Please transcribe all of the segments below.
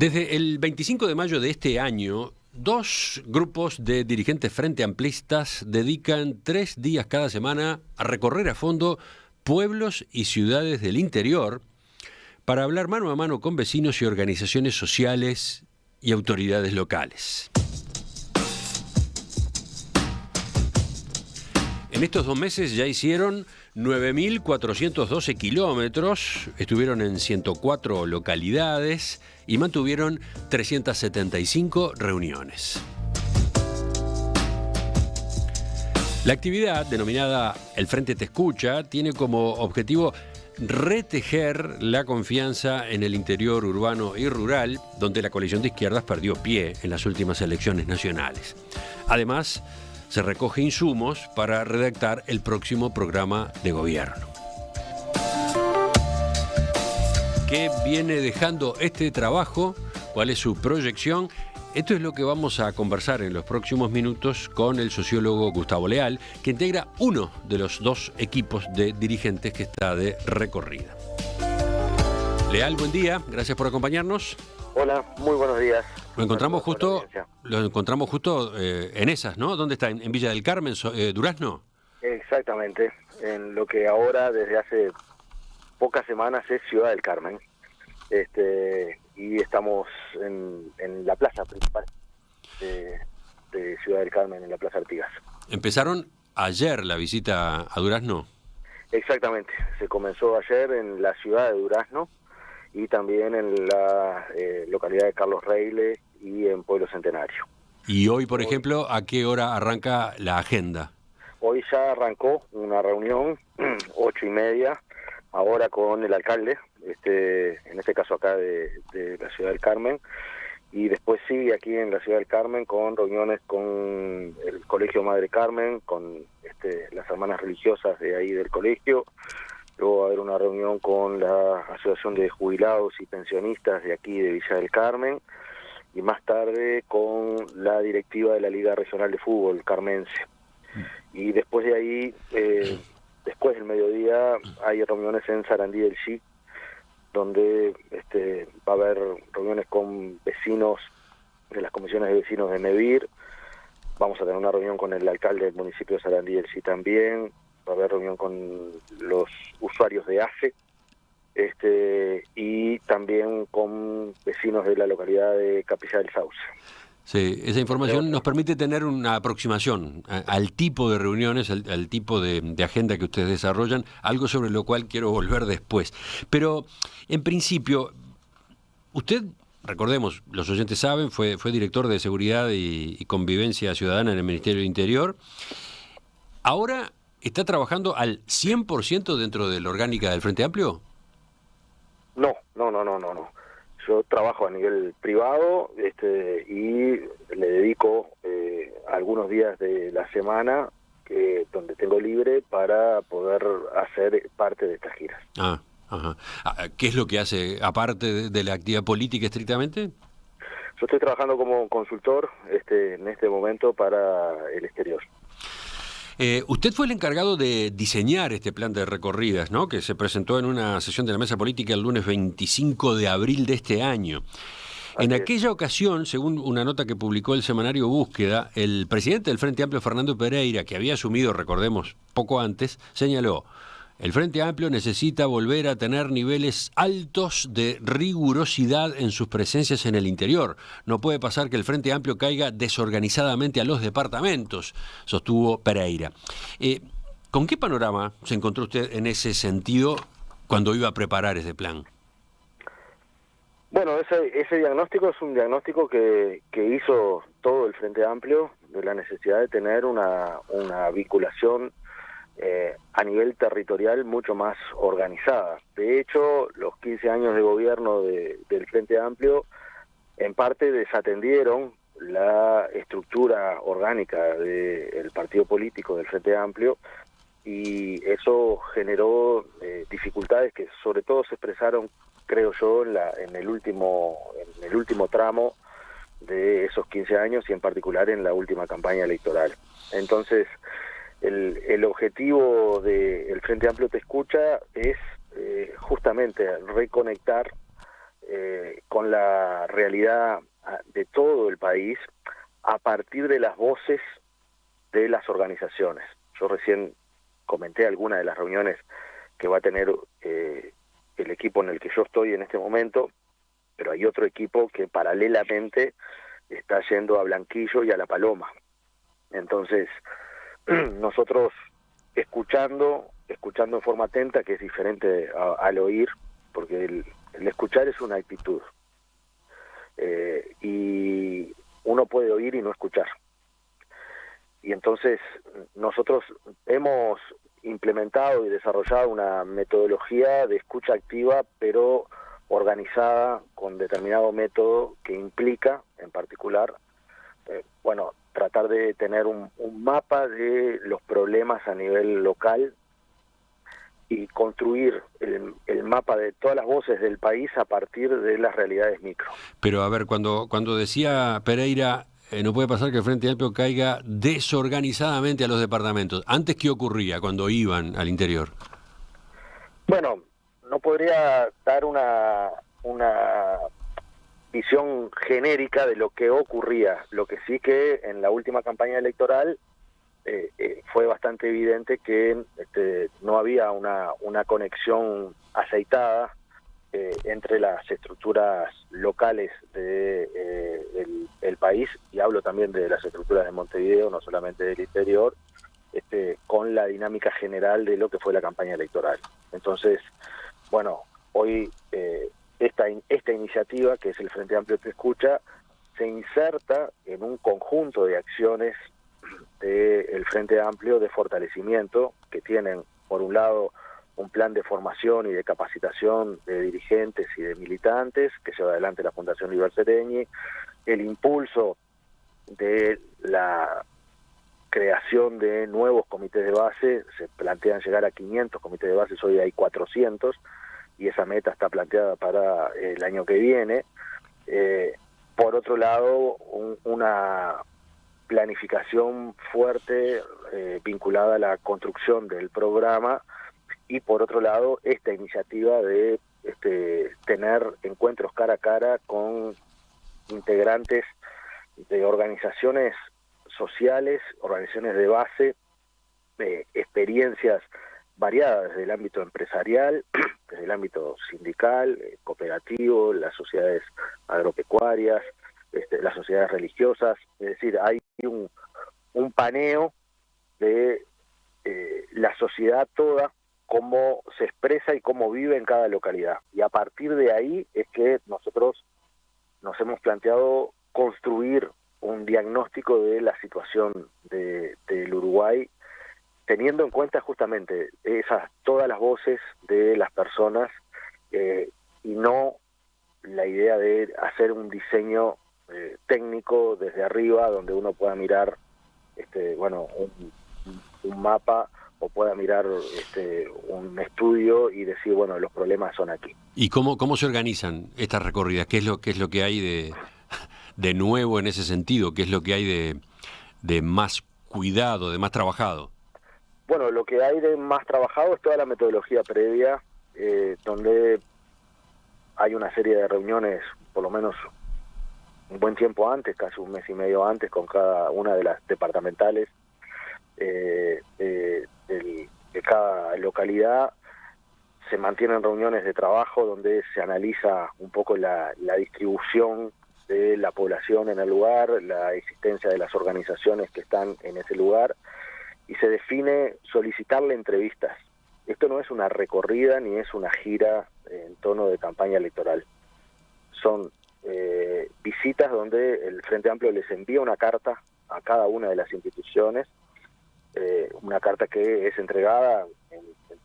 Desde el 25 de mayo de este año, dos grupos de dirigentes frente amplistas dedican 3 días cada semana a recorrer a fondo pueblos y ciudades del interior para hablar mano a mano con vecinos y organizaciones sociales y autoridades locales. En estos 2 meses ya hicieron 9.412 kilómetros, estuvieron en 104 localidades y mantuvieron 375 reuniones. La actividad, denominada El Frente Te Escucha, tiene como objetivo retejer la confianza en el interior urbano y rural, donde la coalición de izquierdas perdió pie en las últimas elecciones nacionales. Además, se recoge insumos para redactar el próximo programa de gobierno. ¿Qué viene dejando este trabajo? ¿Cuál es su proyección? Esto es lo que vamos a conversar en los próximos minutos con el sociólogo Gustavo Leal, que integra uno de los 2 equipos de dirigentes que está de recorrida. Leal, buen día, gracias por acompañarnos. Hola, muy buenos días. Lo encontramos justo en esas, ¿no? ¿Dónde está? ¿En Villa del Carmen, Durazno? Exactamente, en lo que ahora desde hace pocas semanas es Ciudad del Carmen. Y estamos en la plaza principal de Ciudad del Carmen, en la Plaza Artigas. ¿Empezaron ayer la visita a Durazno? Exactamente, se comenzó ayer en la ciudad de Durazno y también en la localidad de Carlos Reile y en Pueblo Centenario. Y hoy, por ejemplo, ¿a qué hora arranca la agenda? Hoy ya arrancó una reunión, 8:30, ahora con el alcalde, en este caso acá de la Ciudad del Carmen, y después sigue aquí en la Ciudad del Carmen con reuniones con el Colegio Madre Carmen, con las hermanas religiosas de ahí del colegio. Luego va a haber una reunión con la Asociación de Jubilados y Pensionistas de aquí de Villa del Carmen, y más tarde con la directiva de la Liga Regional de Fútbol Carmense. Y después de ahí, después del mediodía, hay reuniones en Sarandí del Chi, donde va a haber reuniones con vecinos de las comisiones de vecinos de Mevir. Vamos a tener una reunión con el alcalde del municipio de Sarandí del Chi también. Va a haber reunión con los usuarios de AFE, y también con vecinos de la localidad de Capilla del Sauce. Sí, esa información nos permite tener una aproximación al tipo de reuniones, al tipo de agenda que ustedes desarrollan, algo sobre lo cual quiero volver después. Pero, en principio, usted, recordemos, los oyentes saben, fue director de Seguridad y Convivencia Ciudadana en el Ministerio del Interior. Ahora, ¿está trabajando al 100% dentro de la orgánica del Frente Amplio? No. Yo trabajo a nivel privado y le dedico algunos días de la semana donde tengo libre para poder hacer parte de estas giras. Ajá. ¿Qué es lo que hace, aparte de la actividad política estrictamente? Yo estoy trabajando como consultor en este momento para el exterior. Usted fue el encargado de diseñar este plan de recorridas, ¿no?, que se presentó en una sesión de la Mesa Política el lunes 25 de abril de este año. En aquella ocasión, según una nota que publicó el semanario Búsqueda, el presidente del Frente Amplio, Fernando Pereira, que había asumido, recordemos, poco antes, señaló: el Frente Amplio necesita volver a tener niveles altos de rigurosidad en sus presencias en el interior. No puede pasar que el Frente Amplio caiga desorganizadamente a los departamentos, sostuvo Pereira. ¿Con qué panorama se encontró usted en ese sentido cuando iba a preparar ese plan? Bueno, ese diagnóstico es un diagnóstico que hizo todo el Frente Amplio, de la necesidad de tener una vinculación a nivel territorial mucho más organizada. De hecho, los 15 años de gobierno del Frente Amplio en parte desatendieron la estructura orgánica del partido político del Frente Amplio, y eso generó dificultades que sobre todo se expresaron, creo yo, en el último tramo de esos 15 años, y en particular en la última campaña electoral. Entonces, el objetivo del Frente Amplio Te Escucha es justamente reconectar con la realidad de todo el país a partir de las voces de las organizaciones. Yo recién comenté algunas de las reuniones que va a tener el equipo en el que yo estoy en este momento, pero hay otro equipo que paralelamente está yendo a Blanquillo y a La Paloma. Entonces, nosotros escuchando en forma atenta, que es diferente al oír, porque el escuchar es una actitud. Y uno puede oír y no escuchar. Y entonces nosotros hemos implementado y desarrollado una metodología de escucha activa, pero organizada con determinado método que implica, en particular, tratar de tener un mapa de los problemas a nivel local y construir el mapa de todas las voces del país a partir de las realidades micro. Pero a ver, cuando decía Pereira, no puede pasar que el Frente Amplio caiga desorganizadamente a los departamentos. ¿Antes qué ocurría cuando iban al interior? Bueno, no podría dar una visión genérica de lo que ocurría. Lo que sí que en la última campaña electoral fue bastante evidente que no había una conexión aceitada entre las estructuras locales del país, y hablo también de las estructuras de Montevideo, no solamente del interior, con la dinámica general de lo que fue la campaña electoral. Entonces, bueno, hoy esta iniciativa, que es el Frente Amplio Te Escucha, se inserta en un conjunto de acciones del Frente Amplio de fortalecimiento, que tienen, por un lado, un plan de formación y de capacitación de dirigentes y de militantes que lleva adelante la Fundación Liber Seregni, el impulso de la creación de nuevos comités de base. Se plantean llegar a 500 comités de base, hoy hay 400, y esa meta está planteada para el año que viene. Por otro lado, una planificación fuerte vinculada a la construcción del programa, y por otro lado esta iniciativa de tener encuentros cara a cara con integrantes de organizaciones sociales, organizaciones de base, experiencias variadas desde el ámbito empresarial, desde el ámbito sindical, cooperativo, las sociedades agropecuarias, las sociedades religiosas. Es decir, hay un paneo de la sociedad toda, cómo se expresa y cómo vive en cada localidad. Y a partir de ahí es que nosotros nos hemos planteado construir un diagnóstico de la situación del Uruguay, teniendo en cuenta justamente todas las voces de las personas, y no la idea de hacer un diseño técnico desde arriba, donde uno pueda mirar un mapa, o pueda mirar un estudio y decir, bueno, los problemas son aquí. ¿Y cómo se organizan estas recorridas? ¿Qué es lo que hay de nuevo en ese sentido? ¿Qué es lo que hay de más cuidado, de más trabajado? Bueno, lo que hay de más trabajado es toda la metodología previa, donde hay una serie de reuniones, por lo menos un buen tiempo antes, casi un mes y medio antes, con cada una de las departamentales de cada localidad. Se mantienen reuniones de trabajo donde se analiza un poco la distribución de la población en el lugar, la existencia de las organizaciones que están en ese lugar, y se define solicitarle entrevistas. Esto no es una recorrida ni es una gira en tono de campaña electoral. Son visitas donde el Frente Amplio les envía una carta a cada una de las instituciones, una carta que es entregada en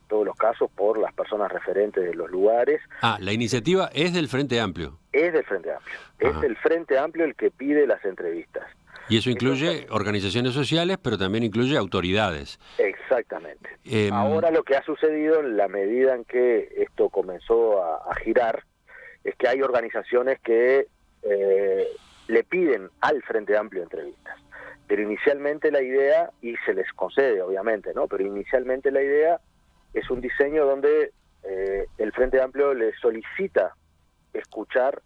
todos los casos por las personas referentes de los lugares. La iniciativa es del Frente Amplio. Es del Frente Amplio. Ajá. Es el Frente Amplio el que pide las entrevistas. Y eso incluye organizaciones sociales, pero también incluye autoridades. Exactamente. Ahora lo que ha sucedido, en la medida en que esto comenzó a girar, es que hay organizaciones que le piden al Frente Amplio entrevistas. Pero inicialmente la idea, y se les concede obviamente, ¿no? Pero inicialmente la idea es un diseño donde el Frente Amplio le solicita escuchar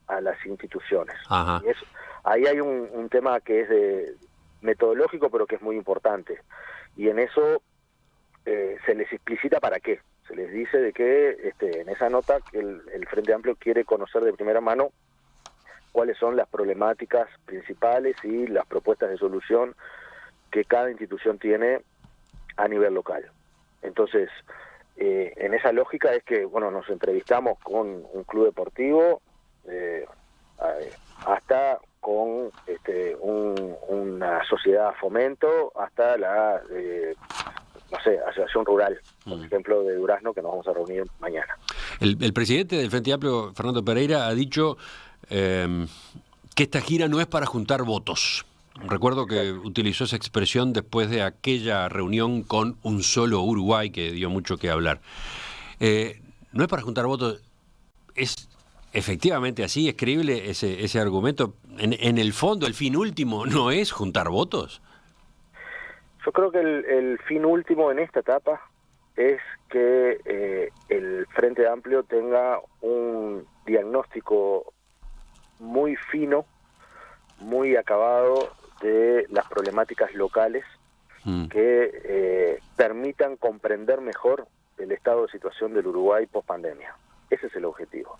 a las instituciones. Ajá. Y ahí hay un tema que es metodológico, pero que es muy importante. Y en eso se les explicita para qué. Se les dice de que en esa nota que el Frente Amplio quiere conocer de primera mano cuáles son las problemáticas principales y las propuestas de solución que cada institución tiene a nivel local. Entonces, en esa lógica es que, bueno, nos entrevistamos con un club deportivo, hasta con una sociedad fomento, hasta la, no sé, asociación rural, por ejemplo, de Durazno, que nos vamos a reunir mañana. El presidente del Frente Amplio, Fernando Pereira, ha dicho que esta gira no es para juntar votos. Recuerdo que utilizó esa expresión después de aquella reunión con Un Solo Uruguay, que dio mucho que hablar. No es para juntar votos, es efectivamente así, es creíble ese argumento. En el fondo, el fin último no es juntar votos. Yo creo que el fin último en esta etapa es que el Frente Amplio tenga un diagnóstico muy fino, muy acabado de las problemáticas locales que permitan comprender mejor el estado de situación del Uruguay post pandemia. Ese es el objetivo.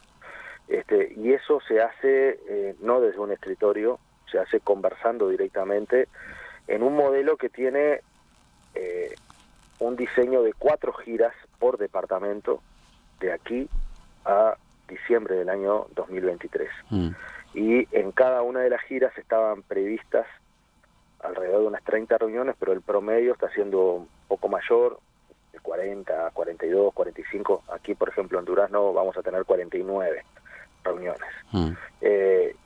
Y eso se hace no desde un escritorio, se hace conversando directamente en un modelo que tiene un diseño de 4 giras por departamento de aquí a diciembre del año 2023. Y en cada una de las giras estaban previstas alrededor de unas 30 reuniones, pero el promedio está siendo un poco mayor, de 40, 42, 45. Aquí, por ejemplo, en Durazno vamos a tener 49 reuniones.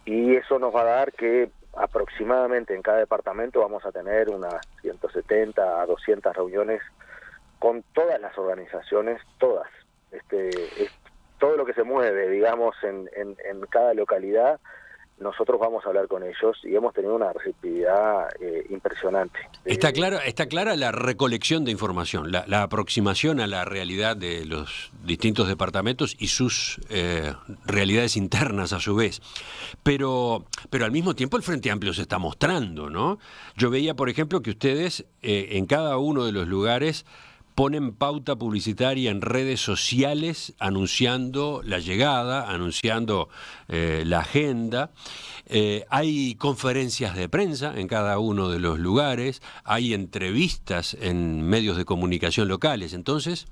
Y eso nos va a dar que aproximadamente en cada departamento vamos a tener unas 170 a 200 reuniones con todas las organizaciones, todas. Todo lo que se mueve, digamos, en cada localidad, nosotros vamos a hablar con ellos y hemos tenido una receptividad impresionante. Está clara la recolección de información, la aproximación a la realidad de los distintos departamentos y sus realidades internas a su vez. Pero al mismo tiempo el Frente Amplio se está mostrando, ¿no? Yo veía, por ejemplo, que ustedes en cada uno de los lugares ponen pauta publicitaria en redes sociales anunciando la llegada, anunciando la agenda. Hay conferencias de prensa en cada uno de los lugares, hay entrevistas en medios de comunicación locales. Entonces...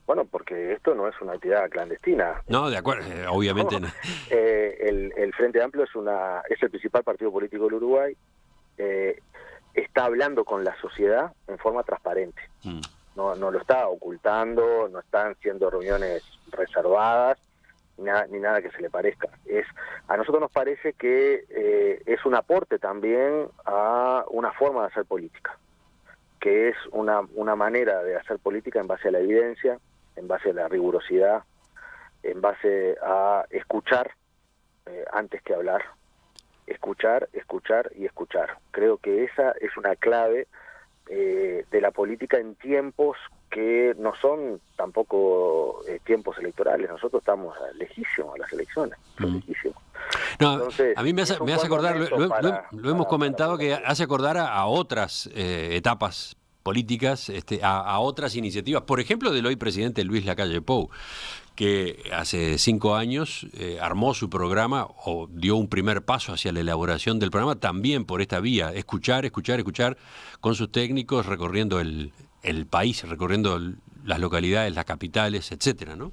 Bueno, porque esto no es una actividad clandestina. No, de acuerdo, obviamente no. El Frente Amplio es el principal partido político del Uruguay. Está hablando con la sociedad en forma transparente. No lo está ocultando, no están siendo reuniones reservadas, ni nada que se le parezca. A nosotros nos parece que es un aporte también a una forma de hacer política, que es una manera de hacer política en base a la evidencia, en base a la rigurosidad, en base a escuchar antes que hablar. Escuchar, escuchar y escuchar. Creo que esa es una clave de la política en tiempos que no son tampoco tiempos electorales. Nosotros estamos lejísimos a las elecciones, lejísimos. No, entonces, a mí me hace acordar, lo hemos comentado, que hace acordar a otras etapas políticas, a otras iniciativas, por ejemplo del hoy presidente Luis Lacalle Pou, que hace 5 años armó su programa o dio un primer paso hacia la elaboración del programa también por esta vía, escuchar con sus técnicos, recorriendo el país, recorriendo las localidades, las capitales, etcétera, ¿no?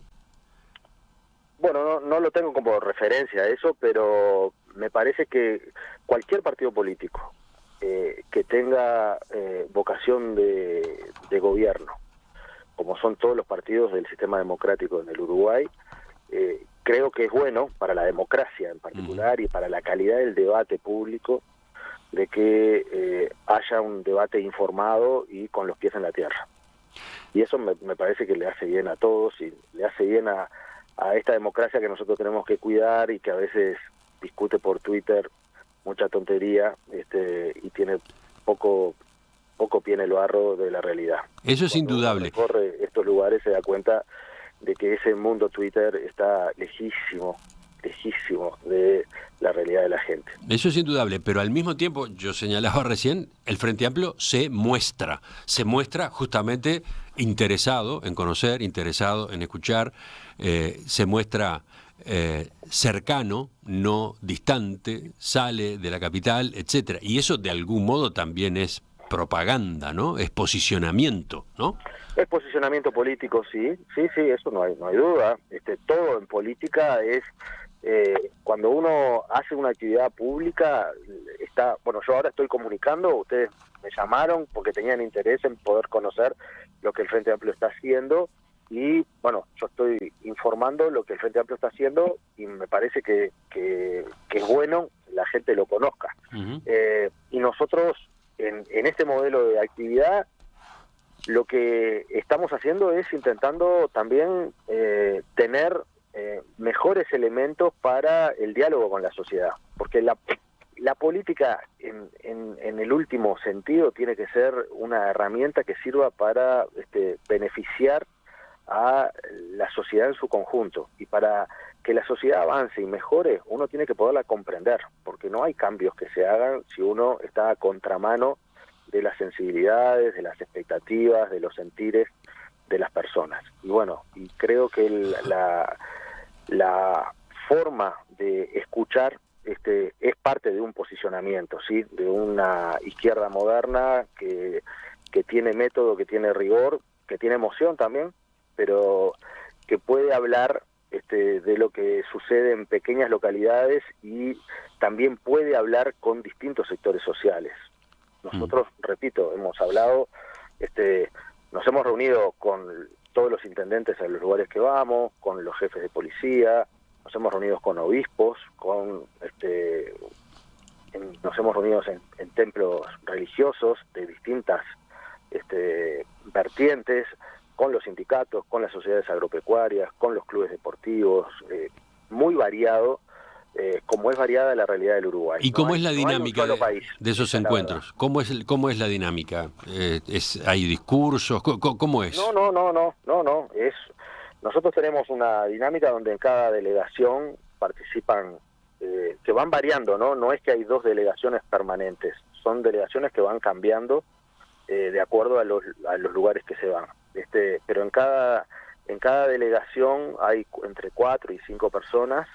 Bueno, no lo tengo como referencia a eso, pero me parece que cualquier partido político que tenga vocación de gobierno, como son todos los partidos del sistema democrático en el Uruguay, creo que es bueno para la democracia en particular y para la calidad del debate público, de que haya un debate informado y con los pies en la tierra. Y eso me parece que le hace bien a todos y le hace bien a esta democracia que nosotros tenemos que cuidar y que a veces discute por Twitter mucha tontería y tiene poco pie en el barro de la realidad. Eso es indudable. Cuando recorre estos lugares se da cuenta de que ese mundo Twitter está lejísimo de la realidad de la gente. Eso es indudable, pero al mismo tiempo, yo señalaba recién, el Frente Amplio se muestra justamente interesado en conocer, interesado en escuchar, se muestra cercano, no distante, sale de la capital, etcétera. Y eso de algún modo también es propaganda, ¿no? Es posicionamiento, ¿no? Es posicionamiento político, sí, eso no hay duda. Todo en política es cuando uno hace una actividad pública, yo ahora estoy comunicando, ustedes me llamaron porque tenían interés en poder conocer lo que el Frente Amplio está haciendo y bueno, yo estoy informando lo que el Frente Amplio está haciendo y me parece que es bueno la gente lo conozca. Uh-huh. Y nosotros en este modelo de actividad lo que estamos haciendo es intentando también tener mejores elementos para el diálogo con la sociedad, porque la política en el último sentido tiene que ser una herramienta que sirva para beneficiar a la sociedad en su conjunto, y para que la sociedad avance y mejore uno tiene que poderla comprender, porque no hay cambios que se hagan si uno está a contramano de las sensibilidades, de las expectativas, de los sentires de las personas. Y bueno, y creo que la forma de escuchar es parte de un posicionamiento, ¿sí? De una izquierda moderna que tiene método, que tiene rigor, que tiene emoción también, pero que puede hablar de lo que sucede en pequeñas localidades y también puede hablar con distintos sectores sociales. Nosotros, repito, hemos hablado, nos hemos reunido con todos los intendentes en los lugares que vamos, con los jefes de policía, nos hemos reunido con obispos, nos hemos reunido en templos religiosos de distintas vertientes, con los sindicatos, con las sociedades agropecuarias, con los clubes deportivos, muy variado, como es variada la realidad del Uruguay. ¿Y cómo es la dinámica de esos encuentros? ¿Cómo es la dinámica? ¿Hay discursos? ¿Cómo es? No. Nosotros tenemos una dinámica donde en cada delegación participan, que van variando, ¿no? No es que hay dos delegaciones permanentes, son delegaciones que van cambiando de acuerdo a los lugares que se van. Pero en cada delegación hay entre 4 y 5 personas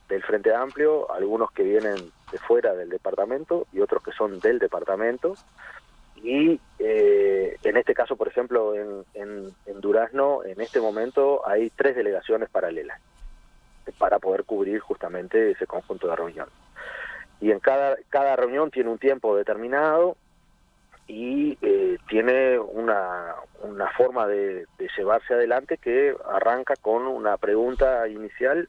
del Frente Amplio, algunos que vienen de fuera del departamento y otros que son del departamento. Y en este caso, por ejemplo, en Durazno, en este momento hay 3 delegaciones paralelas para poder cubrir justamente ese conjunto de reunión. Y en cada reunión tiene un tiempo determinado y tiene una forma de llevarse adelante que arranca con una pregunta inicial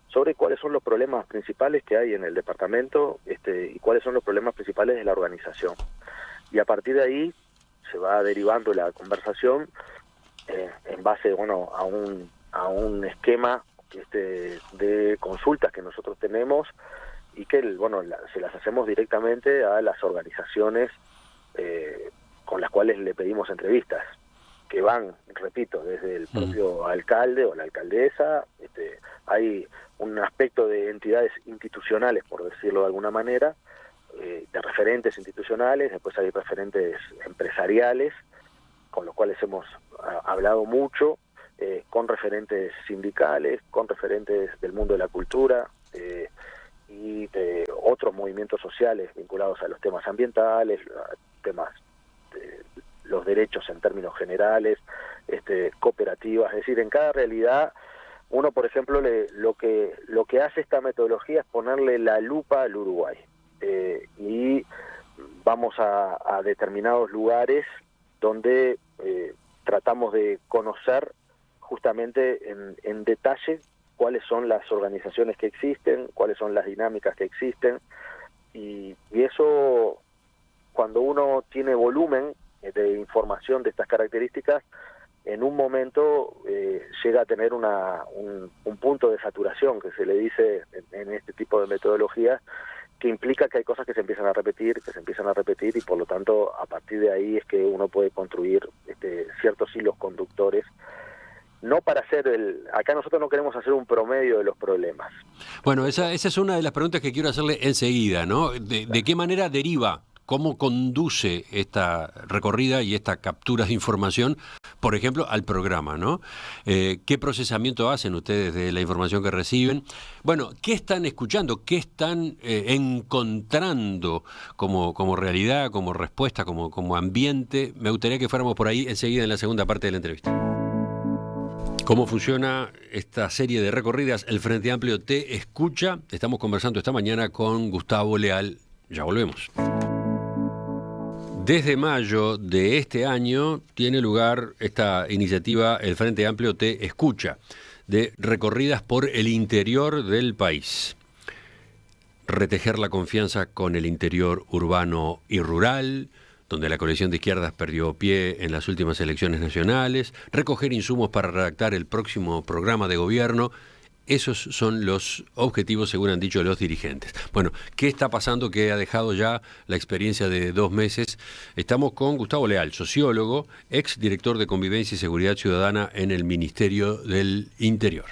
sobre cuáles son los problemas principales que hay en el departamento y cuáles son los problemas principales de la organización. Y a partir de ahí se va derivando la conversación en base a un esquema de consultas que nosotros tenemos y que se las hacemos directamente a las organizaciones con las cuales le pedimos entrevistas, que van, repito, desde el propio alcalde o la alcaldesa. Hay un aspecto de entidades institucionales, por decirlo de alguna manera, de referentes institucionales, después hay referentes empresariales, con los cuales hemos hablado mucho, con referentes sindicales, con referentes del mundo de la cultura, y de otros movimientos sociales vinculados a los temas ambientales, temas de los derechos en términos generales, cooperativas. Es decir, en cada realidad uno, por ejemplo, lo que hace esta metodología es ponerle la lupa al Uruguay, y vamos a determinados lugares donde tratamos de conocer justamente en detalle cuáles son las organizaciones que existen, cuáles son las dinámicas que existen, y eso, cuando uno tiene volumen de información de estas características, en un momento llega a tener un punto de saturación, que se le dice en este tipo de metodologías, que implica que hay cosas que se empiezan a repetir, y por lo tanto a partir de ahí es que uno puede construir ciertos hilos conductores no para hacer acá nosotros no queremos hacer un promedio de los problemas. Bueno, esa es una de las preguntas que quiero hacerle enseguida, ¿no? ¿De qué manera deriva, cómo conduce esta recorrida y esta captura de información, por ejemplo, al programa, ¿no? ¿Qué procesamiento hacen ustedes de la información que reciben? Bueno, ¿qué están escuchando? ¿Qué están encontrando como realidad, como respuesta, como ambiente? Me gustaría que fuéramos por ahí enseguida en la segunda parte de la entrevista. ¿Cómo funciona esta serie de recorridas? El Frente Amplio te escucha. Estamos conversando esta mañana con Gustavo Leal. Ya volvemos. Desde mayo de este año tiene lugar esta iniciativa El Frente Amplio te escucha, de recorridas por el interior del país. Retejer la confianza con el interior urbano y rural, donde la coalición de izquierdas perdió pie en las últimas elecciones nacionales, recoger insumos para redactar el próximo programa de gobierno. Esos son los objetivos, según han dicho los dirigentes. Bueno, ¿qué está pasando? ¿Qué ha dejado ya la experiencia de 2 meses? Estamos con Gustavo Leal, sociólogo, ex director de Convivencia y Seguridad Ciudadana en el Ministerio del Interior.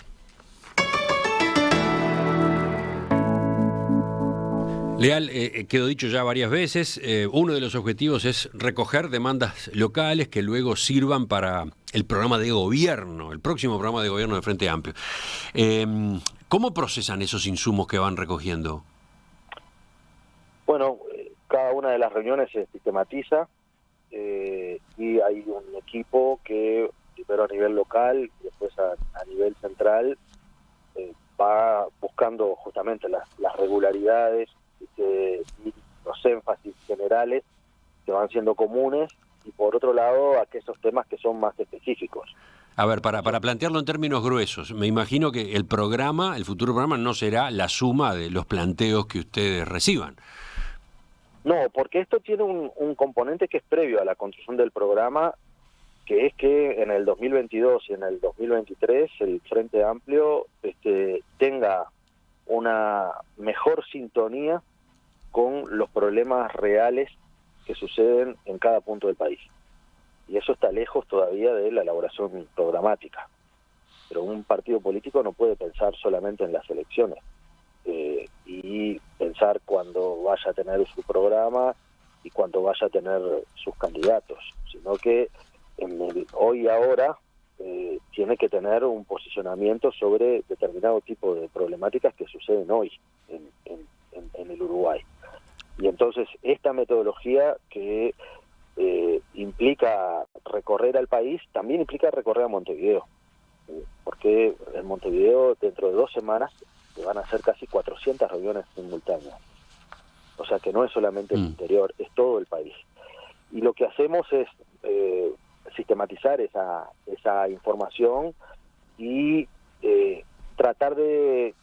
Leal, quedó dicho ya varias veces, uno de los objetivos es recoger demandas locales que luego sirvan para el programa de gobierno, el próximo programa de gobierno del Frente Amplio. ¿Cómo procesan esos insumos que van recogiendo? Bueno, cada una de las reuniones se sistematiza y hay un equipo que primero a nivel local y después a nivel central va buscando justamente las regularidades y los énfasis generales que van siendo comunes, y por otro lado aquellos temas que son más específicos. A ver, para plantearlo en términos gruesos, me imagino que el futuro programa no será la suma de los planteos que ustedes reciban. No, porque esto tiene un componente que es previo a la construcción del programa, que es que en el 2022 y en el 2023 el Frente Amplio tenga una mejor sintonía con los problemas reales que suceden en cada punto del país. Y eso está lejos todavía de la elaboración programática. Pero un partido político no puede pensar solamente en las elecciones y pensar cuando vaya a tener su programa y cuando vaya a tener sus candidatos, sino que en el hoy y ahora tiene que tener un posicionamiento sobre determinado tipo de problemáticas que suceden hoy en el Uruguay. Y entonces esta metodología que implica recorrer al país, también implica recorrer a Montevideo, porque en Montevideo dentro de 2 semanas se van a hacer casi 400 reuniones simultáneas. O sea que no es solamente el interior, es todo el país. Y lo que hacemos es sistematizar esa información y tratar de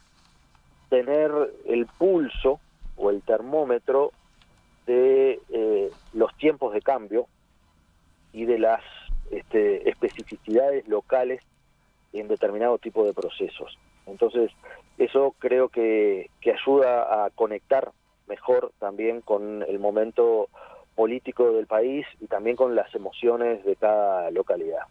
tener el pulso o el termómetro de los tiempos de cambio y de las especificidades locales en determinado tipo de procesos. Entonces, eso creo que ayuda a conectar mejor también con el momento político del país y también con las emociones de cada localidad.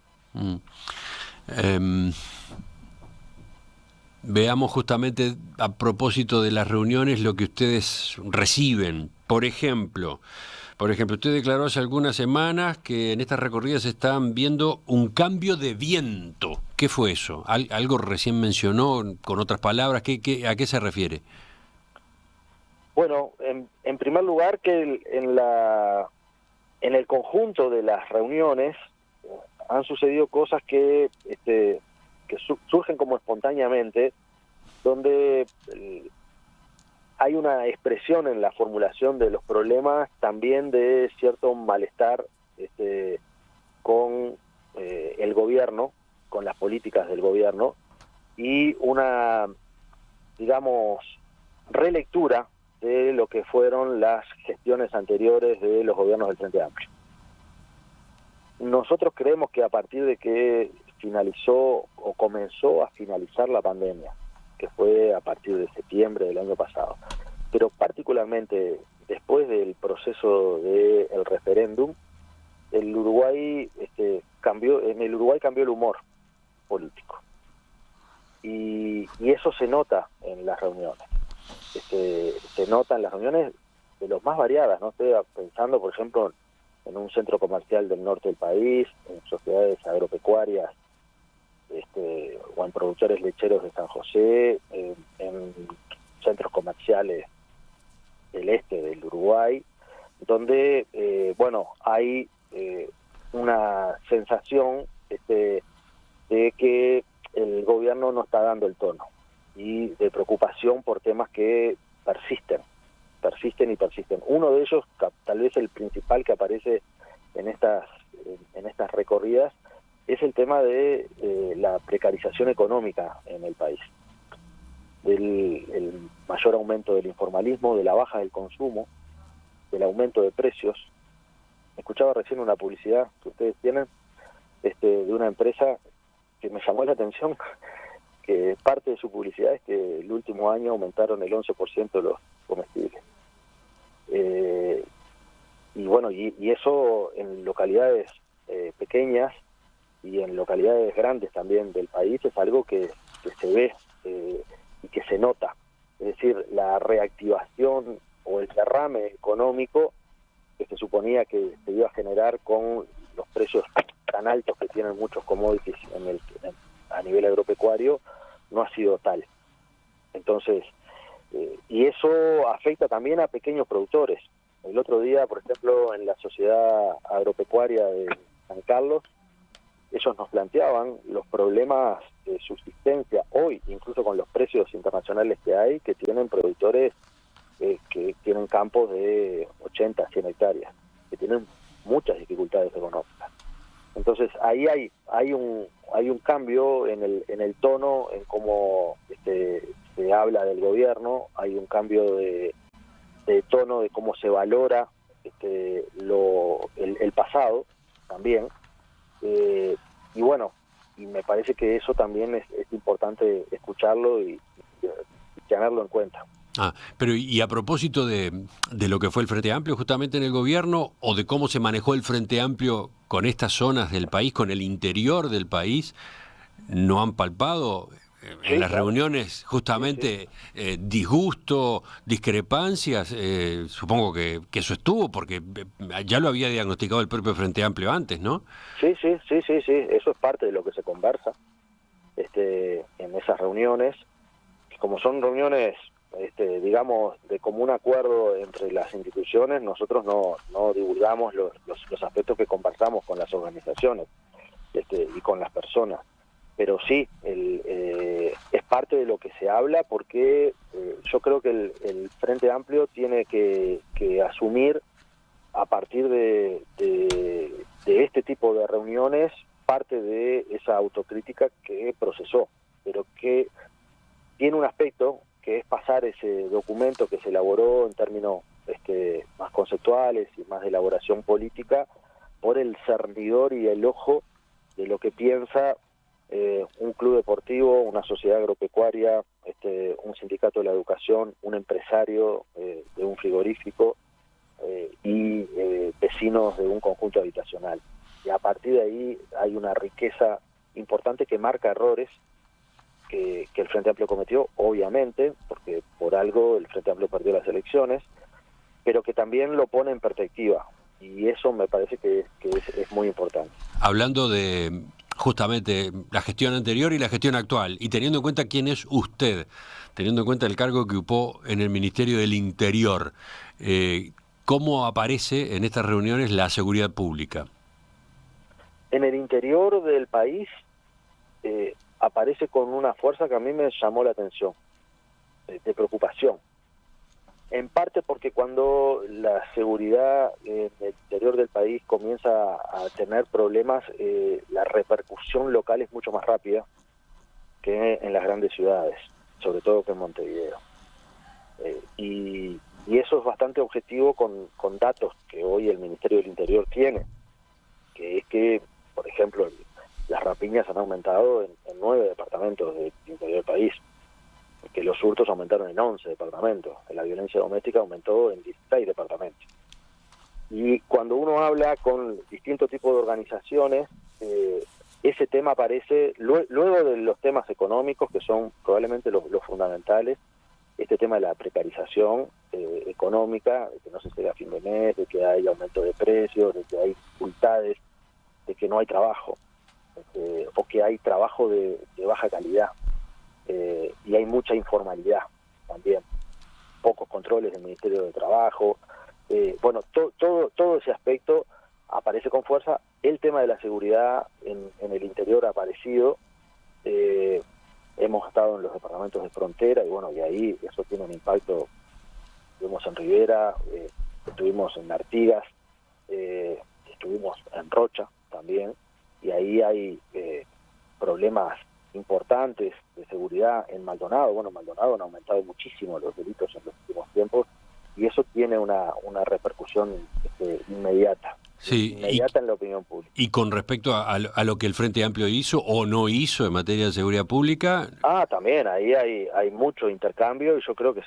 Veamos justamente a propósito de las reuniones lo que ustedes reciben. Por ejemplo, usted declaró hace algunas semanas que en estas recorridas están viendo un cambio de viento. ¿Qué fue eso? ¿Algo recién mencionó con otras palabras? ¿A qué se refiere? Bueno, en primer lugar que en el conjunto de las reuniones han sucedido cosas que surgen como espontáneamente, donde hay una expresión en la formulación de los problemas también de cierto malestar con el gobierno, con las políticas del gobierno, y una, digamos, relectura de lo que fueron las gestiones anteriores de los gobiernos del Frente Amplio. Nosotros creemos que a partir de que finalizó o comenzó a finalizar la pandemia, que fue a partir de septiembre del año pasado, pero particularmente después del proceso del referéndum, el Uruguay cambió el humor. político. Y eso se nota en las reuniones. Se nota en las reuniones de los más variadas, ¿no? Estoy pensando, por ejemplo, en un centro comercial del norte del país, en sociedades agropecuarias, o en productores lecheros de San José, en centros comerciales del este del Uruguay, donde, hay una sensación de que el gobierno no está dando el tono, y de preocupación por temas que persisten. Uno de ellos, tal vez el principal que aparece en estas recorridas, es el tema de la precarización económica en el país, del mayor aumento del informalismo, de la baja del consumo, del aumento de precios. Escuchaba recién una publicidad que ustedes tienen de una empresa que me llamó la atención, que parte de su publicidad es que el último año aumentaron el 11% los comestibles. Y eso en localidades pequeñas y en localidades grandes también del país es algo que se ve y que se nota. Es decir, la reactivación o el derrame económico que se suponía que se iba a generar con los precios tan altos que tienen muchos commodities a nivel agropecuario no ha sido tal. Entonces, y eso afecta también a pequeños productores. El otro día, por ejemplo, en la Sociedad Agropecuaria de San Carlos, ellos nos planteaban los problemas de subsistencia hoy, incluso con los precios internacionales que hay, que tienen productores que tienen campos de 80, 100 hectáreas, que tienen muchas dificultades económicas. Entonces ahí hay un cambio en el tono, en cómo se habla del gobierno, hay un cambio de tono de cómo se valora el pasado también, y me parece que eso también es importante escucharlo y tenerlo en cuenta. Pero y a propósito de lo que fue el Frente Amplio justamente en el gobierno, o de cómo se manejó el Frente Amplio con estas zonas del país, con el interior del país, ¿no han palpado en las reuniones justamente disgusto, discrepancias? Supongo que eso estuvo, porque ya lo había diagnosticado el propio Frente Amplio antes, ¿no? Sí, eso es parte de lo que se conversa en esas reuniones, como son reuniones digamos, de común acuerdo entre las instituciones. Nosotros no divulgamos los aspectos que conversamos con las organizaciones y con las personas, pero sí, es parte de lo que se habla, porque yo creo que el Frente Amplio tiene que asumir, a partir de este tipo de reuniones, parte de esa autocrítica que procesó, pero que tiene un aspecto que es pasar ese documento que se elaboró en términos más conceptuales y más de elaboración política por el cernidor y el ojo de lo que piensa un club deportivo, una sociedad agropecuaria, un sindicato de la educación, un empresario de un frigorífico y vecinos de un conjunto habitacional. Y a partir de ahí hay una riqueza importante que marca errores que el Frente Amplio cometió, obviamente, porque por algo el Frente Amplio perdió las elecciones, pero que también lo pone en perspectiva, y eso me parece que es muy importante. Hablando de justamente la gestión anterior y la gestión actual, y teniendo en cuenta quién es usted, teniendo en cuenta el cargo que ocupó en el Ministerio del Interior, ¿cómo aparece en estas reuniones la seguridad pública? En el interior del país aparece con una fuerza que a mí me llamó la atención, de preocupación. En parte porque cuando la seguridad en el interior del país comienza a tener problemas, la repercusión local es mucho más rápida que en las grandes ciudades, sobre todo que en Montevideo. Y eso es bastante objetivo con datos que hoy el Ministerio del Interior tiene, que es que, por ejemplo, las rapiñas han aumentado en 9 departamentos del interior del país, que los hurtos aumentaron en 11 departamentos, la violencia doméstica aumentó en 16 departamentos. Y cuando uno habla con distintos tipos de organizaciones, ese tema aparece luego de los temas económicos, que son probablemente los fundamentales. Este tema de la precarización económica, de que no se llega a fin de mes, de que hay aumento de precios, de que hay dificultades, de que no hay trabajo, o que hay trabajo de baja calidad, y hay mucha informalidad también, pocos controles del Ministerio de Trabajo. Bueno, todo ese aspecto aparece con fuerza. El tema de la seguridad en el interior ha aparecido. Hemos estado en los departamentos de frontera y bueno, y ahí eso tiene un impacto. Estuvimos en Rivera, estuvimos en Artigas, estuvimos en Rocha también, y ahí hay problemas importantes de seguridad en Maldonado. Bueno, en Maldonado han aumentado muchísimo los delitos en los últimos tiempos, y eso tiene una repercusión inmediata. Sí, Inmediata en la opinión pública. Y con respecto a lo que el Frente Amplio hizo o no hizo en materia de seguridad pública... También, ahí hay mucho intercambio, y yo creo que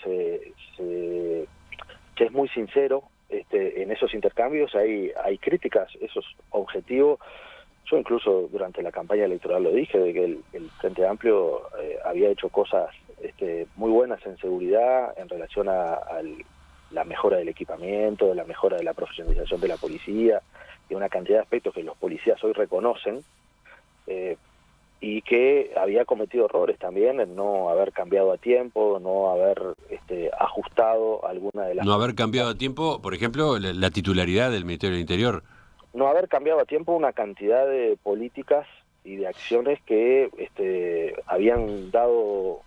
que es muy sincero en esos intercambios. Hay críticas, eso es objetivo. Yo incluso durante la campaña electoral lo dije, de que el Frente Amplio había hecho cosas muy buenas en seguridad en relación a la mejora del equipamiento, la mejora de la profesionalización de la policía, y una cantidad de aspectos que los policías hoy reconocen, y que había cometido errores también en no haber cambiado a tiempo, no haber ajustado alguna de las... No haber cambiado a tiempo, por ejemplo, la titularidad del Ministerio del Interior. No haber cambiado a tiempo una cantidad de políticas y de acciones que habían dado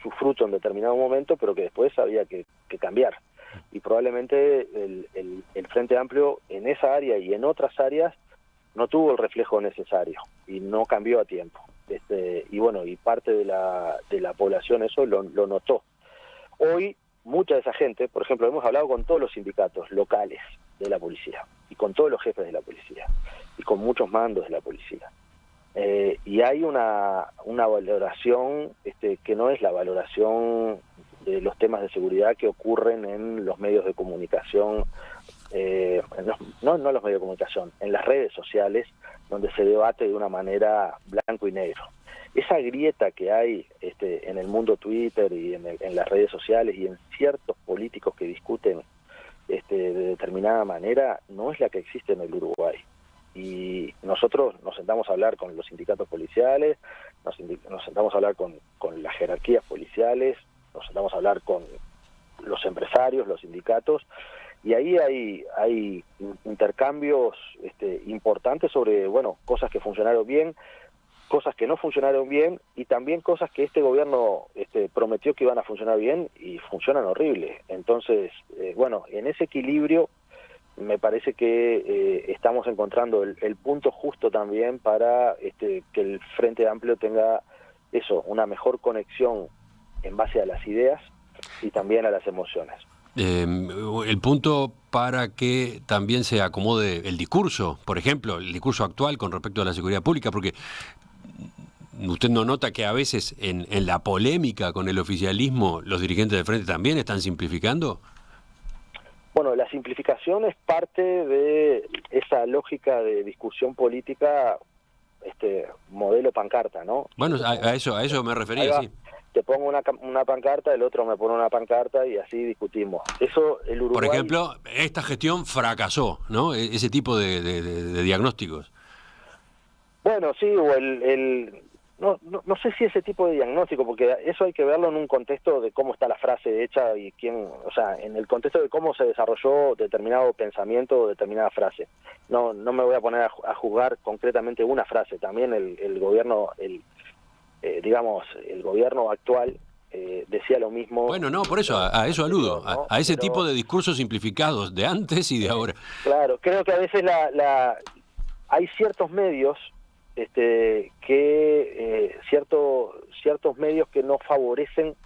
su fruto en determinado momento, pero que después había que cambiar. Y probablemente el Frente Amplio en esa área y en otras áreas no tuvo el reflejo necesario y no cambió a tiempo. Y bueno, y parte de la población eso lo notó. Hoy mucha de esa gente, por ejemplo, hemos hablado con todos los sindicatos locales de la policía y con todos los jefes de la policía y con muchos mandos de la policía, y hay una valoración que no es la valoración de los temas de seguridad que ocurren en los medios de comunicación, no los medios de comunicación, en las redes sociales, donde se debate de una manera blanco y negro. Esa grieta que hay en el mundo Twitter y en las redes sociales y en ciertos políticos que discuten de determinada manera, no es la que existe en el Uruguay. Y nosotros nos sentamos a hablar con los sindicatos policiales, nos sentamos a hablar con las jerarquías policiales, nos sentamos a hablar con los empresarios, los sindicatos, y ahí hay intercambios importantes sobre, bueno, cosas que funcionaron bien, cosas que no funcionaron bien, y también cosas que este gobierno prometió que iban a funcionar bien y funcionan horrible. Entonces, bueno, en ese equilibrio me parece que estamos encontrando el punto justo también para que el Frente Amplio tenga una mejor conexión en base a las ideas y también a las emociones. El punto para que también se acomode el discurso, por ejemplo, el discurso actual con respecto a la seguridad pública, porque usted no nota que a veces en la polémica con el oficialismo los dirigentes del Frente también están simplificando. Bueno, la simplificación es parte de esa lógica de discusión política, modelo pancarta, ¿no? Bueno, a eso me refería, sí. Te pongo una pancarta, el otro me pone una pancarta y así discutimos. Eso el Uruguay... Por ejemplo, esta gestión fracasó, ¿no? Ese tipo de diagnósticos. Bueno, sí, o no sé si ese tipo de diagnóstico, porque eso hay que verlo en un contexto de cómo está la frase hecha y en el contexto de cómo se desarrolló determinado pensamiento o determinada frase. No me voy a poner a juzgar concretamente una frase. También el gobierno, el gobierno actual decía lo mismo. Bueno, no, por eso, a eso aludo, ¿no? a ese tipo de discursos simplificados de antes y de ahora. Claro, creo que a veces hay ciertos medios ciertos medios que no favorecen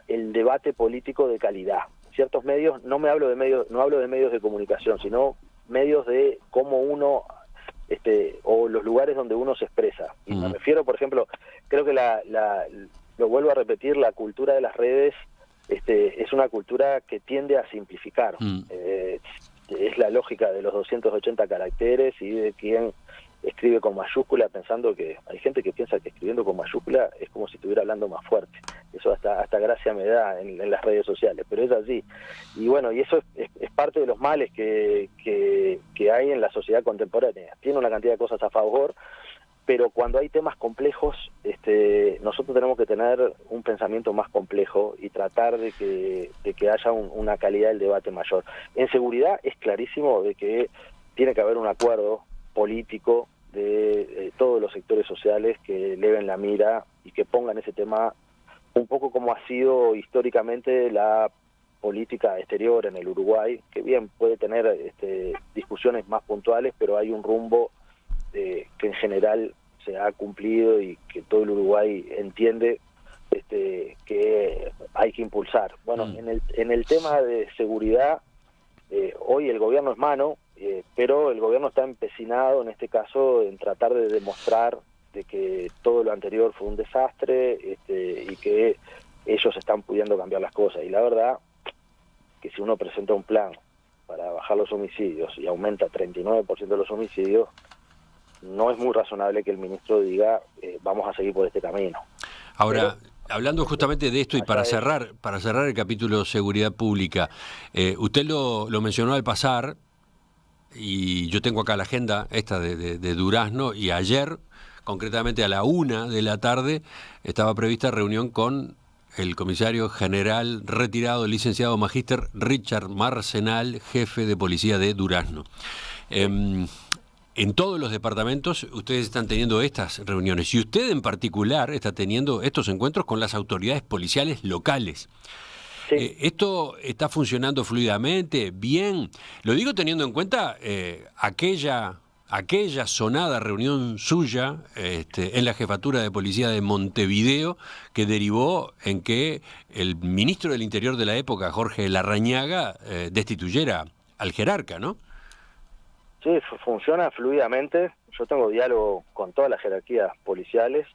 el debate político de calidad. Ciertos medios, no hablo de medios de comunicación, sino medios de cómo uno o los lugares donde uno se expresa. Y me refiero, por ejemplo, creo que lo vuelvo a repetir, la cultura de las redes es una cultura que tiende a simplificar. Es la lógica de los 280 caracteres y de quién escribe con mayúscula pensando que hay gente que piensa que escribiendo con mayúscula es como si estuviera hablando más fuerte. Eso hasta gracia me da en las redes sociales, pero es así. Y bueno, y eso es parte de los males que hay en la sociedad contemporánea. Tiene una cantidad de cosas a favor, pero cuando hay temas complejos, nosotros tenemos que tener un pensamiento más complejo y tratar de que haya una calidad del debate mayor. En seguridad es clarísimo de que tiene que haber un acuerdo político de todos los sectores sociales que eleven la mira y que pongan ese tema un poco como ha sido históricamente la política exterior en el Uruguay, que bien puede tener discusiones más puntuales, pero hay un rumbo que en general se ha cumplido y que todo el Uruguay entiende que hay que impulsar. Bueno, en el tema de seguridad, hoy el gobierno es mano, pero el gobierno está empecinado en este caso en tratar de demostrar de que todo lo anterior fue un desastre y que ellos están pudiendo cambiar las cosas. Y la verdad que si uno presenta un plan para bajar los homicidios y aumenta 39% de los homicidios, no es muy razonable que el ministro diga vamos a seguir por este camino. Ahora, hablando justamente de esto y para cerrar el capítulo seguridad pública, usted lo mencionó al pasar, y yo tengo acá la agenda esta de Durazno, y ayer, concretamente a la 1 de la tarde, estaba prevista reunión con el comisario general retirado, el licenciado magíster Richard Marcenal, jefe de policía de Durazno. En todos los departamentos ustedes están teniendo estas reuniones y usted en particular está teniendo estos encuentros con las autoridades policiales locales. Sí. ¿Esto está funcionando fluidamente? ¿Bien? Lo digo teniendo en cuenta aquella sonada reunión suya en la jefatura de policía de Montevideo, que derivó en que el ministro del Interior de la época, Jorge Larrañaga, destituyera al jerarca, ¿no? Sí, funciona fluidamente. Yo tengo diálogo con todas las jerarquías policiales,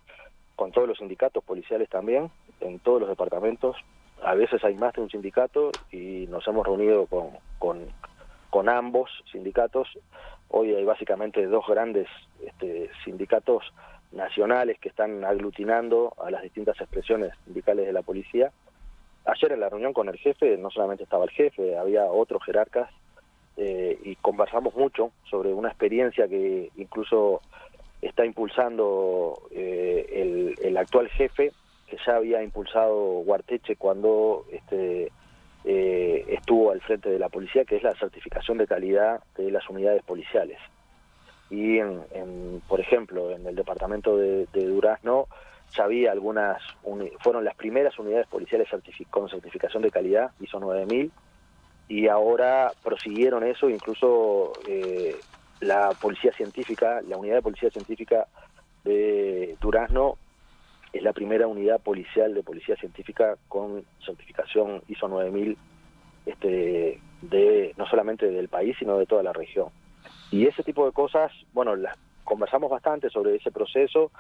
con todos los sindicatos policiales también, en todos los departamentos. A veces hay más de un sindicato y nos hemos reunido con ambos sindicatos. Hoy hay básicamente dos grandes sindicatos nacionales que están aglutinando a las distintas expresiones sindicales de la policía. Ayer en la reunión con el jefe, no solamente estaba el jefe, había otros jerarcas, y conversamos mucho sobre una experiencia que incluso está impulsando el actual jefe, que ya había impulsado Guarteche cuando estuvo al frente de la policía, que es la certificación de calidad de las unidades policiales. Y por ejemplo, en el departamento de Durazno ya había fueron las primeras unidades policiales con certificación de calidad, ISO 9000, y ahora prosiguieron eso. Incluso la policía científica, la unidad de policía científica de Durazno es la primera unidad policial de policía científica con certificación ISO 9000 no solamente del país, sino de toda la región. Y ese tipo de cosas, bueno, conversamos bastante sobre ese proceso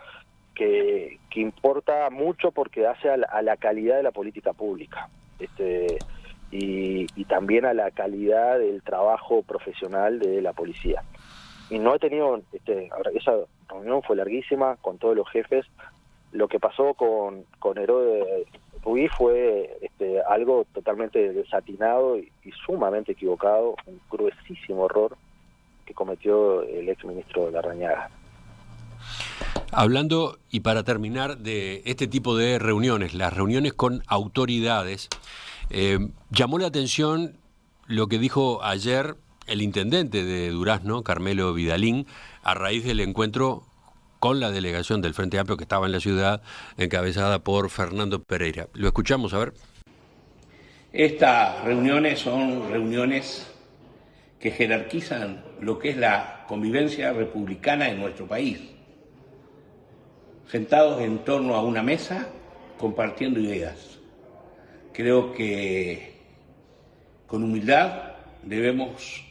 que importa mucho porque hace a la calidad de la política pública. Y también a la calidad del trabajo profesional de la policía. Y no he tenido, esa reunión fue larguísima con todos los jefes. Lo que pasó con Herodes Ruiz fue algo totalmente desatinado y sumamente equivocado, un gruesísimo error que cometió el exministro Larrañaga. Hablando, y para terminar, de este tipo de reuniones, las reuniones con autoridades, llamó la atención lo que dijo ayer el intendente de Durazno, Carmelo Vidalín, a raíz del encuentro con la delegación del Frente Amplio que estaba en la ciudad, encabezada por Fernando Pereira. Lo escuchamos, a ver. Estas reuniones son reuniones que jerarquizan lo que es la convivencia republicana en nuestro país. Sentados en torno a una mesa, compartiendo ideas. Creo que con humildad debemos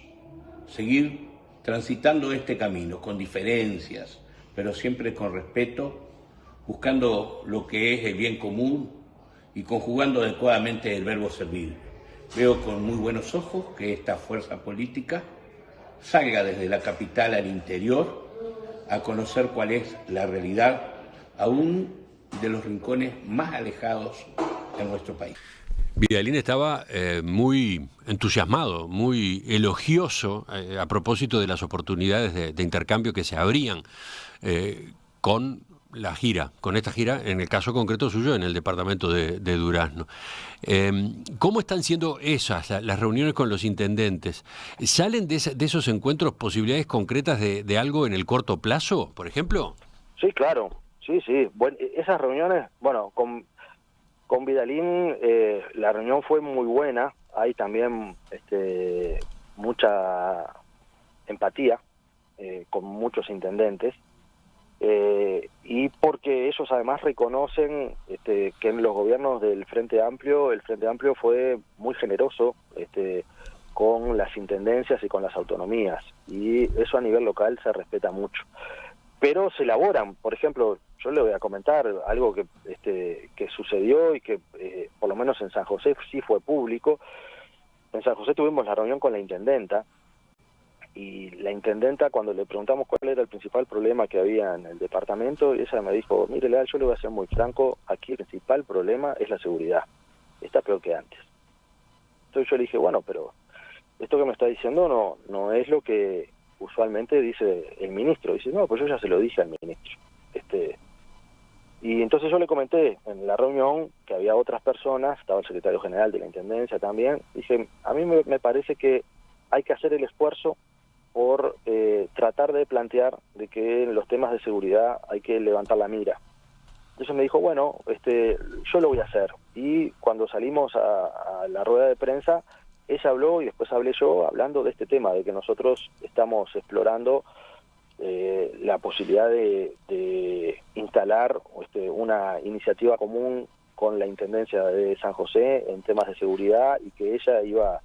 seguir transitando este camino, con diferencias, pero siempre con respeto, buscando lo que es el bien común y conjugando adecuadamente el verbo servir. Veo con muy buenos ojos que esta fuerza política salga desde la capital al interior a conocer cuál es la realidad, aún de los rincones más alejados de nuestro país. Vidalín estaba muy entusiasmado, muy elogioso a propósito de las oportunidades de intercambio que se abrían con la gira, con esta gira, en el caso concreto suyo, en el departamento de Durazno. ¿Cómo están siendo esas, las reuniones con los intendentes? ¿Salen de esos encuentros posibilidades concretas de algo en el corto plazo, por ejemplo? Sí, claro, sí. Bueno, esas reuniones, bueno, con Vidalín la reunión fue muy buena, hay también mucha empatía con muchos intendentes, y porque ellos además reconocen que en los gobiernos del Frente Amplio, el Frente Amplio fue muy generoso con las intendencias y con las autonomías, y eso a nivel local se respeta mucho. Pero se elaboran, por ejemplo, yo le voy a comentar algo que sucedió y que por lo menos en San José sí fue público. En San José tuvimos la reunión con la intendenta, y la intendenta, cuando le preguntamos cuál era el principal problema que había en el departamento, ella me dijo: mire, Leal, yo le voy a ser muy franco, aquí el principal problema es la seguridad, está peor que antes. Entonces yo le dije: bueno, pero esto que me está diciendo no es lo que usualmente dice el ministro. Dice: no, pues yo ya se lo dije al ministro. Y entonces yo le comenté en la reunión que había otras personas, estaba el secretario general de la Intendencia también. Dije: a mí me parece que hay que hacer el esfuerzo por tratar de plantear de que en los temas de seguridad hay que levantar la mira. Entonces me dijo: bueno, yo lo voy a hacer. Y cuando salimos a la rueda de prensa, ella habló y después hablé yo, hablando de este tema, de que nosotros estamos explorando la posibilidad de instalar una iniciativa común con la Intendencia de San José en temas de seguridad, y que ella iba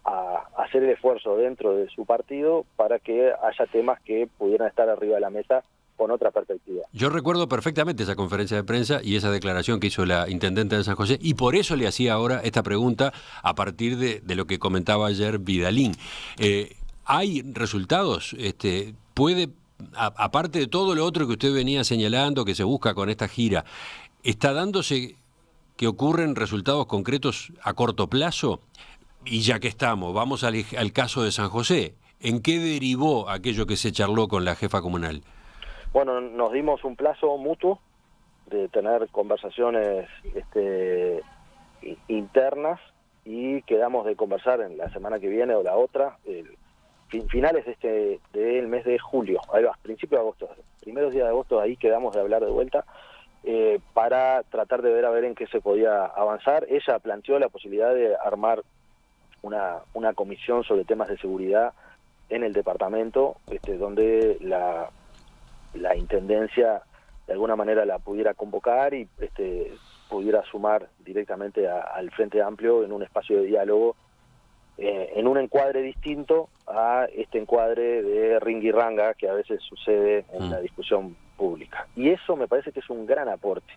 a hacer el esfuerzo dentro de su partido para que haya temas que pudieran estar arriba de la mesa con otra perspectiva. Yo recuerdo perfectamente esa conferencia de prensa y esa declaración que hizo la intendente de San José, y por eso le hacía ahora esta pregunta a partir de lo que comentaba ayer Vidalín. ¿Hay resultados? ¿Puede, aparte de todo lo otro que usted venía señalando, que se busca con esta gira, está dándose que ocurren resultados concretos a corto plazo? Y ya que estamos, vamos al caso de San José. ¿En qué derivó aquello que se charló con la jefa comunal? Bueno, nos dimos un plazo mutuo de tener conversaciones internas, y quedamos de conversar en la semana que viene o la otra, finales del mes de julio, ahí va, principio de agosto, primeros días de agosto, ahí quedamos de hablar de vuelta, para tratar de ver a ver en qué se podía avanzar. Ella planteó la posibilidad de armar una comisión sobre temas de seguridad en el departamento, donde la intendencia de alguna manera la pudiera convocar y pudiera sumar directamente al Frente Amplio en un espacio de diálogo, en un encuadre distinto a este encuadre de ringuirranga que a veces sucede en la discusión pública. Y eso me parece que es un gran aporte,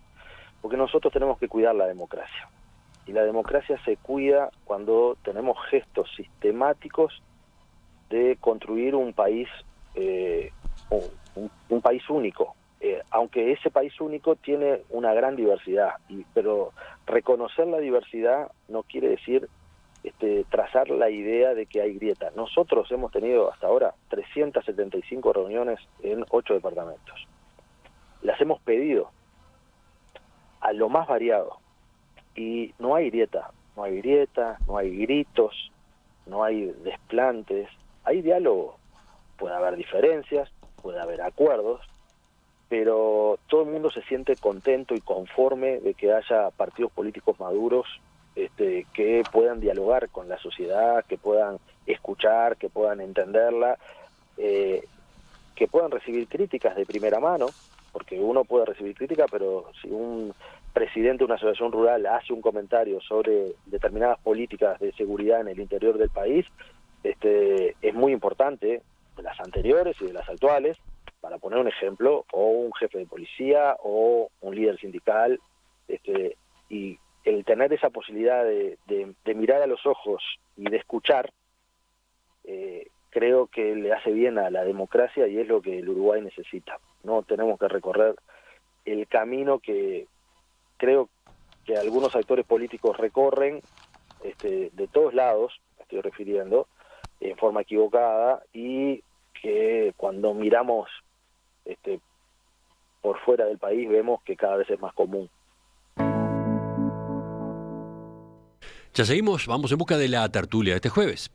porque nosotros tenemos que cuidar la democracia. Y la democracia se cuida cuando tenemos gestos sistemáticos de construir un país, un país único, aunque ese país único tiene una gran diversidad, pero reconocer la diversidad no quiere decir trazar la idea de que hay grieta. Nosotros hemos tenido hasta ahora 375 reuniones en 8 departamentos. Las hemos pedido a lo más variado, y no hay grieta, no hay gritos, no hay desplantes, hay diálogo. Puede haber diferencias, puede haber acuerdos, pero todo el mundo se siente contento y conforme de que haya partidos políticos maduros que puedan dialogar con la sociedad, que puedan escuchar, que puedan entenderla, que puedan recibir críticas de primera mano, porque uno puede recibir crítica, pero si un presidente de una asociación rural hace un comentario sobre determinadas políticas de seguridad en el interior del país, es muy importante, de las anteriores y de las actuales, para poner un ejemplo, o un jefe de policía o un líder sindical, y el tener esa posibilidad de mirar a los ojos y de escuchar, creo que le hace bien a la democracia y es lo que el Uruguay necesita. No tenemos que recorrer el camino que creo que algunos actores políticos recorren de todos lados, me estoy refiriendo, en forma equivocada, y que cuando miramos por fuera del país vemos que cada vez es más común. Ya seguimos, vamos en busca de la tertulia de este jueves.